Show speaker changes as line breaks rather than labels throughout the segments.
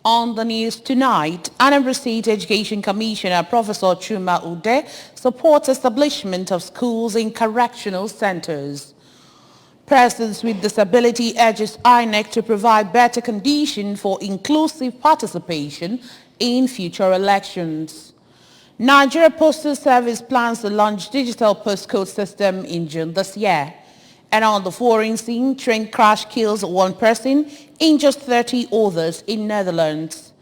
On the news tonight, Anambra State Education Commissioner Professor Chuma Ude supports establishment of schools in correctional centers. Persons with disability urges INEC to provide better conditions for inclusive participation in future elections. Nigeria Postal Service plans to launch digital postcode system in June this year. And on the foreign scene, train crash kills one person, injures 30 others in Netherlands.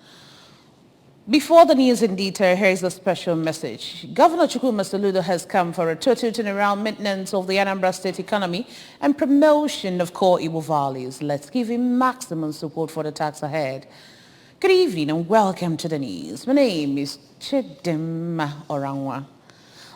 Before the news in detail, here is a special message. Governor Chukwuma Soludo has come for a total turnaround maintenance of the Anambra State economy and promotion of core Igbo values. Let's give him maximum support for the task ahead. Good evening and welcome to the news. My name is Chidimma Orangwa.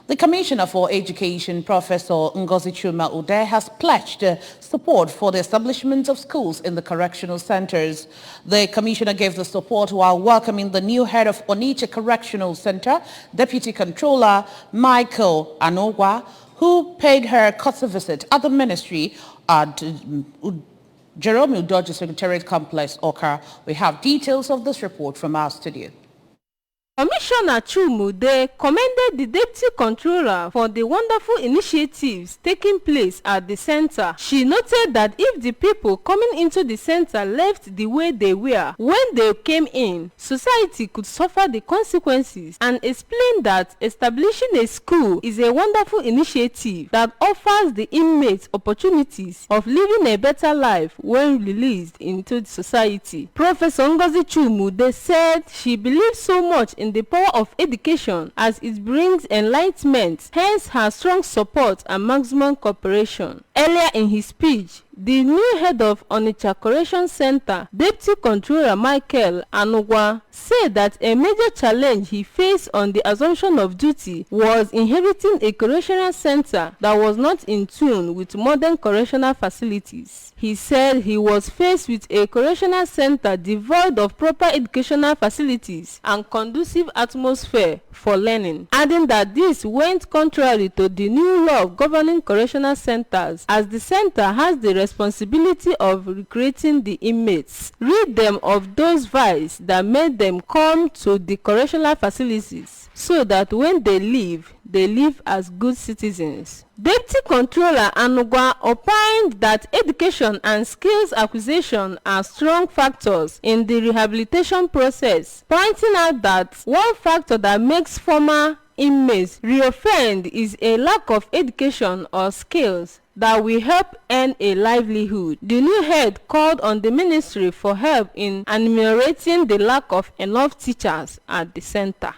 The Commissioner for Education, Professor Ngozi Chuma Ude, has pledged support for the establishment of schools in the correctional centers. The Commissioner gave the support while welcoming the new head of Onitsha Correctional Center, Deputy Controller Michael Anogwa, who paid her courtesy visit at the ministry at Jerome Udoji Secretariat Complex, Oka. We have details of this report from our studio.
Commissioner Chumude commended the Deputy Controller for the wonderful initiatives taking place at the center. She noted that if the people coming into the center left the way they were when they came in, society could suffer the consequences, and explained that establishing a school is a wonderful initiative that offers the inmates opportunities of living a better life when released into society. Professor Ngozi Chumude said she believes so much in the power of education as it brings enlightenment, hence her strong support and maximum cooperation. Earlier in his speech, the new head of Onitsha Correction Center, Deputy Controller Michael Anogwa, said that a major challenge he faced on the assumption of duty was inheriting a correctional center that was not in tune with modern correctional facilities. He said he was faced with a correctional center devoid of proper educational facilities and conducive atmosphere for learning, adding that this went contrary to the new law governing correctional centers, as the center has the responsibility of recruiting the inmates, rid them of those vices that made them come to the correctional facilities, so that when they live as good citizens. Deputy Controller Anugwa opined that education and skills acquisition are strong factors in the rehabilitation process, pointing out that one factor that makes former inmates reoffend is a lack of education or skills that will help earn a livelihood. The new head called on the ministry for help in ameliorating the lack of enough teachers at the center.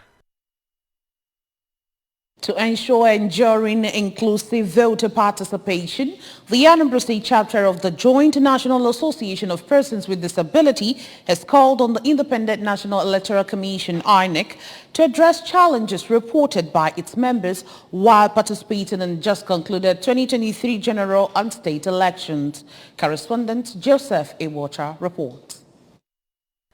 To ensure enduring inclusive voter participation, the Anambra State chapter of the Joint National Association of Persons with Disability has called on the Independent National Electoral Commission, INEC, to address challenges reported by its members while participating in just concluded 2023 general and state elections. Correspondent Joseph Ewocha reports.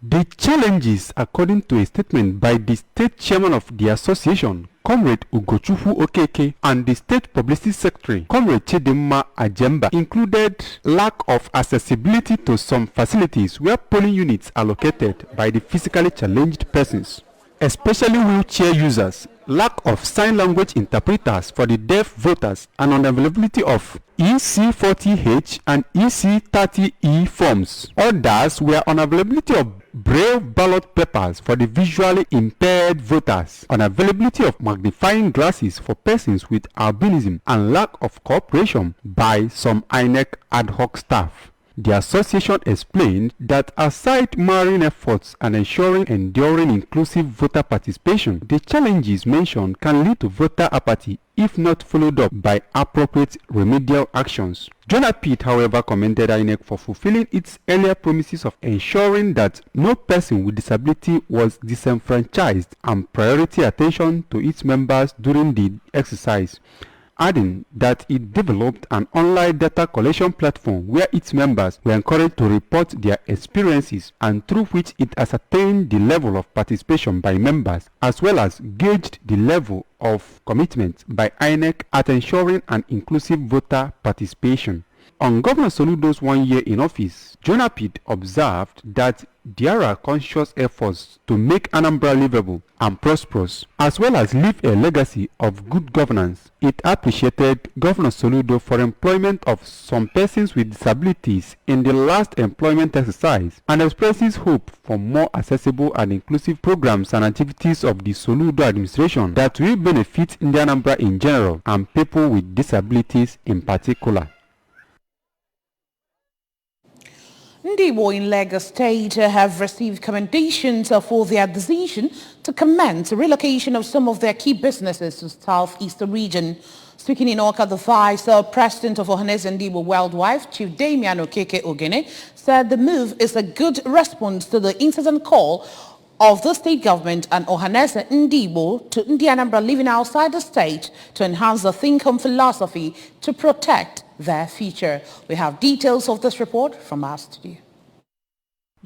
The challenges, according to a statement by the state chairman of the association, Comrade Ugochukwu Okeke, and the State Publicity Secretary, Comrade Chidimma Ajemba, included lack of accessibility to some facilities where polling units are located by the physically challenged persons, especially wheelchair users, lack of sign language interpreters for the deaf voters, and unavailability of EC40H and EC30E forms. Others were unavailability of Braille ballot papers for the visually impaired voters, unavailability of magnifying glasses for persons with albinism, and lack of cooperation by some INEC ad hoc staff. The association explained that aside marrying efforts and ensuring enduring inclusive voter participation, the challenges mentioned can lead to voter apathy if not followed up by appropriate remedial actions. Jonah Pitt, however, commended INEC for fulfilling its earlier promises of ensuring that no person with disability was disenfranchised and priority attention to its members during the exercise, adding that it developed an online data collection platform where its members were encouraged to report their experiences and through which it ascertained the level of participation by members as well as gauged the level of commitment by INEC at ensuring an inclusive voter participation. On Governor Soludo's 1 year in office, Jonapid observed that there are conscious efforts to make Anambra livable and prosperous, as well as leave a legacy of good governance. It appreciated Governor Soludo for employment of some persons with disabilities in the last employment exercise and expresses hope for more accessible and inclusive programs and activities of the Soludo administration that will benefit the Anambra in general and people with disabilities in particular.
Ndibo in Lagos State have received commendations for their decision to commence relocation of some of their key businesses to Southeastern region. Speaking in Awka, the Vice President of Ohanese Ndibo Worldwide, Chief Damian Okeke Ogene, said the move is a good response to the incessant call of the state government and Ohanese Ndibo to Ndi Anambra living outside the state to enhance the think-home philosophy to protect their future. We have details of this report from our studio.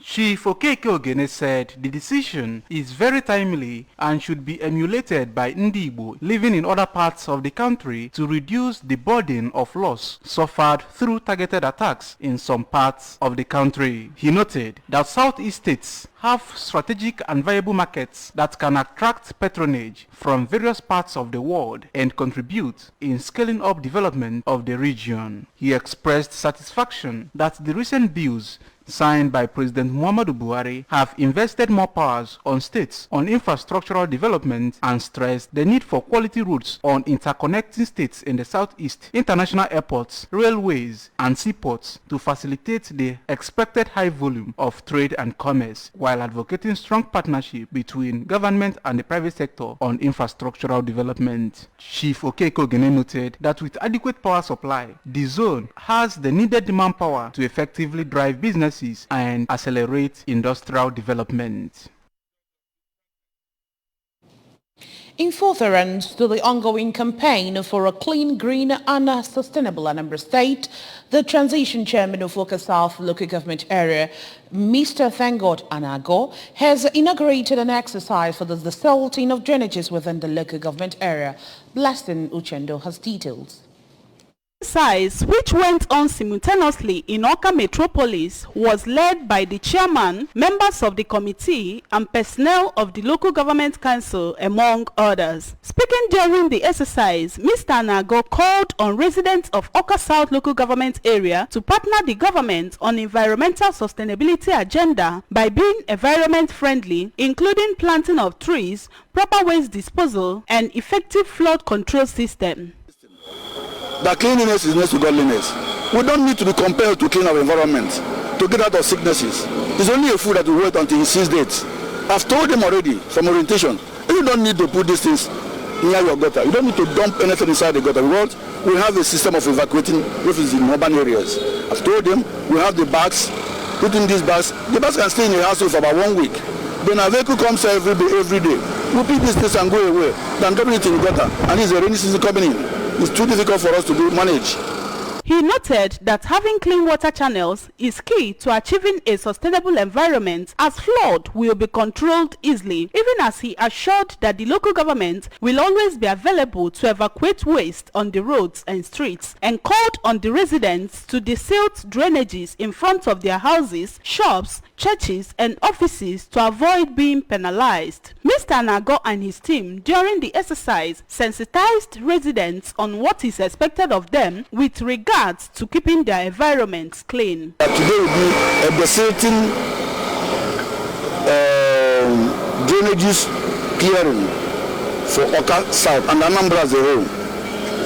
Chief Okeke Ogene said the decision is very timely and should be emulated by Ndibo living in other parts of the country to reduce the burden of loss suffered through targeted attacks in some parts of the country. He noted that Southeast states have strategic and viable markets that can attract patronage from various parts of the world and contribute in scaling up development of the region. He expressed satisfaction that the recent bills signed by President Muhammadu Buhari have invested more powers on states on infrastructural development and stressed the need for quality routes on interconnecting states in the southeast, international airports, railways, and seaports to facilitate the expected high volume of trade and commerce, while advocating strong partnership between government and the private sector on infrastructural development. Chief Okeke Ogene noted that with adequate power supply, the zone has the needed demand power to effectively drive businesses and accelerate industrial development.
In furtherance to the ongoing campaign for a clean, green and sustainable Anambra State, the transition chairman of Awka South local government area, Mr. Thangod Anago, has inaugurated an exercise for the desalting of drainages within the local government area. Blessing Uchendo has details.
Exercise, which went on simultaneously in Awka Metropolis, was led by the chairman, members of the committee, and personnel of the local government council, among others. Speaking during the exercise, Mr. Anago called on residents of Awka South local government area to partner the government on environmental sustainability agenda by being environment friendly, including planting of trees, proper waste disposal, and effective flood control system.
That cleanliness is next to godliness. We don't need to be compelled to clean our environment, to get out of sicknesses. It's only a fool that will wait until he sees dates. I've told them already from orientation, you don't need to put these things near your gutter. You don't need to dump anything inside the gutter. We have a system of evacuating refugees in urban areas. I've told them we have the bags, put in these bags. The bags can stay in the house for about 1 week. Then a vehicle comes every day. We pick this place and go away. Then dump it in the gutter. And it's a rainy season coming in. It's too difficult for us to manage.
He noted that having clean water channels is key to achieving a sustainable environment, as flood will be controlled easily, even as he assured that the local government will always be available to evacuate waste on the roads and streets, and called on the residents to desilt drainages in front of their houses, shops, churches, and offices to avoid being penalized. Mr. Anago and his team during the exercise sensitized residents on what is expected of them with regard to keeping their environments clean.
Today will be a desilting drainages clearing for Awka South and Anambra as a whole.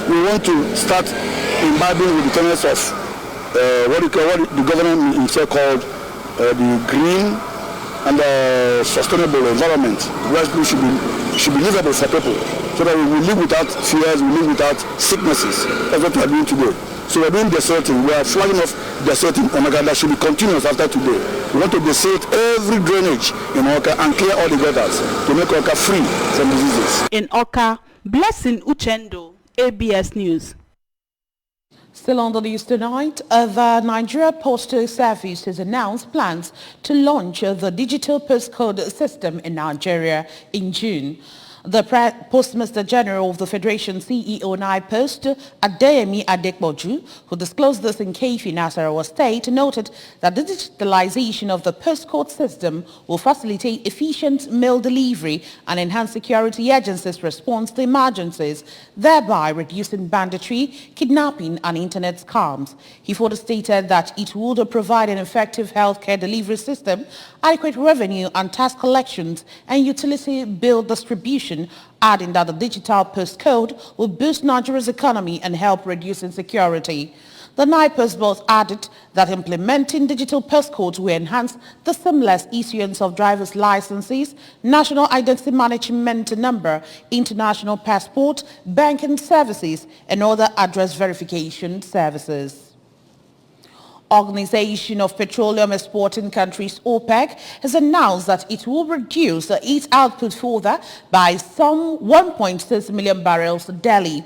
We want to start imbibing with the tenets of what the government himself called the green and sustainable environment, where people should be livable for people, so that we will live without fears, we live without sicknesses. That's what we are doing today. So we are doing deserting. We are flagging off deserting Omega that should be continuous after today. We want to desert every drainage in Awka and clear all the gutters to make Awka free from diseases.
In Awka, Blessing Uchendo, ABS News.
Still on the news tonight, the Nigeria Postal Service has announced plans to launch the digital postcode system in Nigeria in June. The Postmaster General of the Federation CEO NIPOST, Adeyemi Adekboju, who disclosed this in Kefi, Nasarawa State, noted that the digitalization of the postcode system will facilitate efficient mail delivery and enhance security agencies' response to emergencies, thereby reducing banditry, kidnapping and internet scams. He further stated that it would provide an effective healthcare delivery system, adequate revenue and tax collections, and utility bill distribution, adding that the digital postcode will boost Nigeria's economy and help reduce insecurity. The NIPOST both added that implementing digital postcodes will enhance the seamless issuance of driver's licenses, national identity management number, international passport, banking services, and other address verification services. Organization of Petroleum Exporting Countries OPEC has announced that it will reduce its output further by some 1.6 million barrels daily.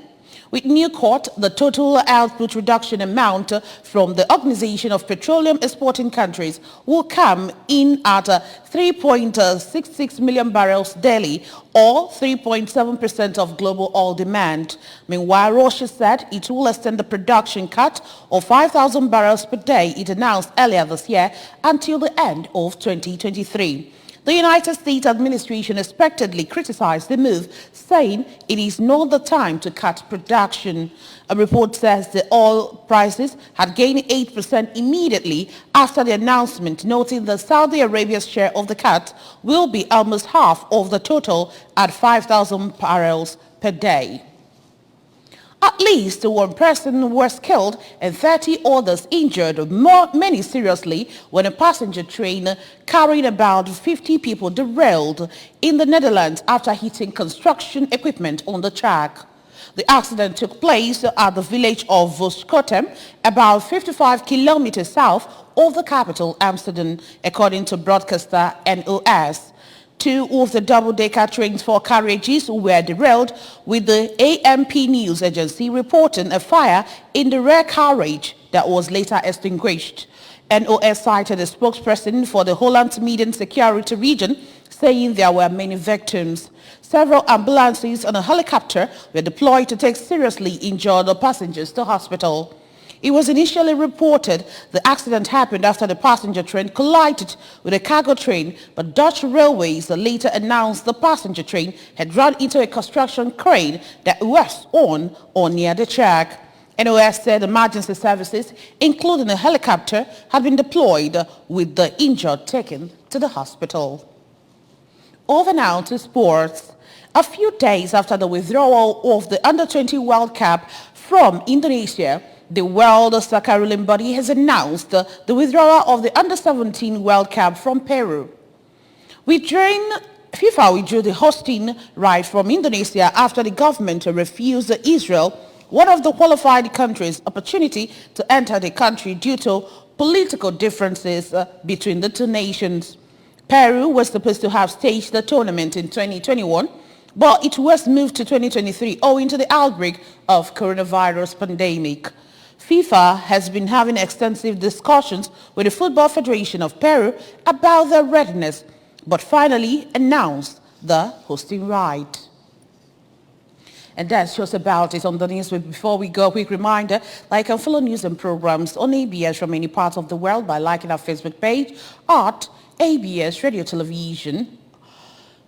With new quote, the total output reduction amount from the Organization of Petroleum Exporting Countries will come in at 3.66 million barrels daily, or 3.7% of global oil demand. Meanwhile, Russia said it will extend the production cut of 5,000 barrels per day it announced earlier this year until the end of 2023. The United States administration expectedly criticized the move, saying it is not the time to cut production. A report says the oil prices had gained 8% immediately after the announcement, noting that Saudi Arabia's share of the cut will be almost half of the total at 5,000 barrels per day. At least one person was killed and 30 others injured, many seriously, when a passenger train carrying about 50 people derailed in the Netherlands after hitting construction equipment on the track. The accident took place at the village of Vuskotem, about 55 kilometers south of the capital, Amsterdam, according to broadcaster NOS. Two of the double-decker trains for carriages were derailed, with the AMP news agency reporting a fire in the rear carriage that was later extinguished. NOS cited a spokesperson for the Holland Median Security region, saying there were many victims. Several ambulances and a helicopter were deployed to take seriously injured passengers to hospital. It was initially reported the accident happened after the passenger train collided with a cargo train, but Dutch Railways later announced the passenger train had run into a construction crane that was on or near the track. NOS said emergency services, including a helicopter, had been deployed with the injured taken to the hospital. Over now to sports. A few days after the withdrawal of the Under-20 World Cup from Indonesia, the World Soccer ruling body has announced the withdrawal of the Under-17 World Cup from Peru. FIFA withdrew the hosting right from Indonesia after the government refused Israel, one of the qualified countries, opportunity to enter the country due to political differences between the two nations. Peru was supposed to have staged the tournament in 2021, but it was moved to 2023 owing to the outbreak of coronavirus pandemic. FIFA has been having extensive discussions with the Football Federation of Peru about their readiness, but finally announced the hosting right. And that's just about it on the news. Before we go, a quick reminder that you can follow news and programs on ABS from any part of the world by liking our Facebook page at ABS Radio Television.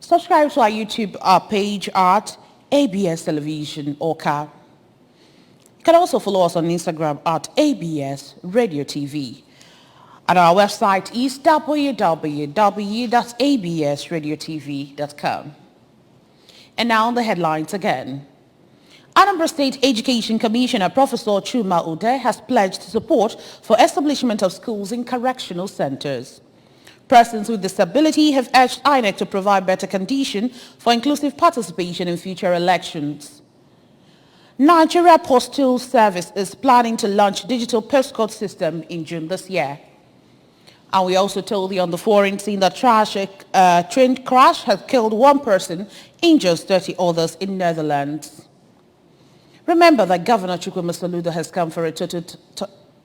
Subscribe to our YouTube page at ABS Television Oka. You can also follow us on Instagram at ABS Radio TV. And our website is www.absradiotv.com. And now the headlines again. Anambra State Education Commissioner Professor Chuma Ude has pledged support for establishment of schools in correctional centers. Persons with disability have urged INEC to provide better conditions for inclusive participation in future elections. Nigeria Postal Service is planning to launch digital postcode system in June this year. And we also told you on the foreign scene that train crash has killed one person, injured 30 others in Netherlands. Remember that Governor Chukwuma Soludo has come for a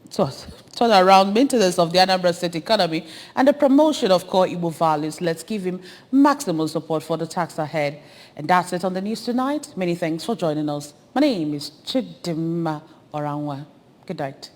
turn around maintenance of the Anambra State economy and the promotion of core Igbo values. Let's give him maximum support for the task ahead. And that's it on the news tonight. Many thanks for joining us. My name is Chidimma Oranwa. Good night.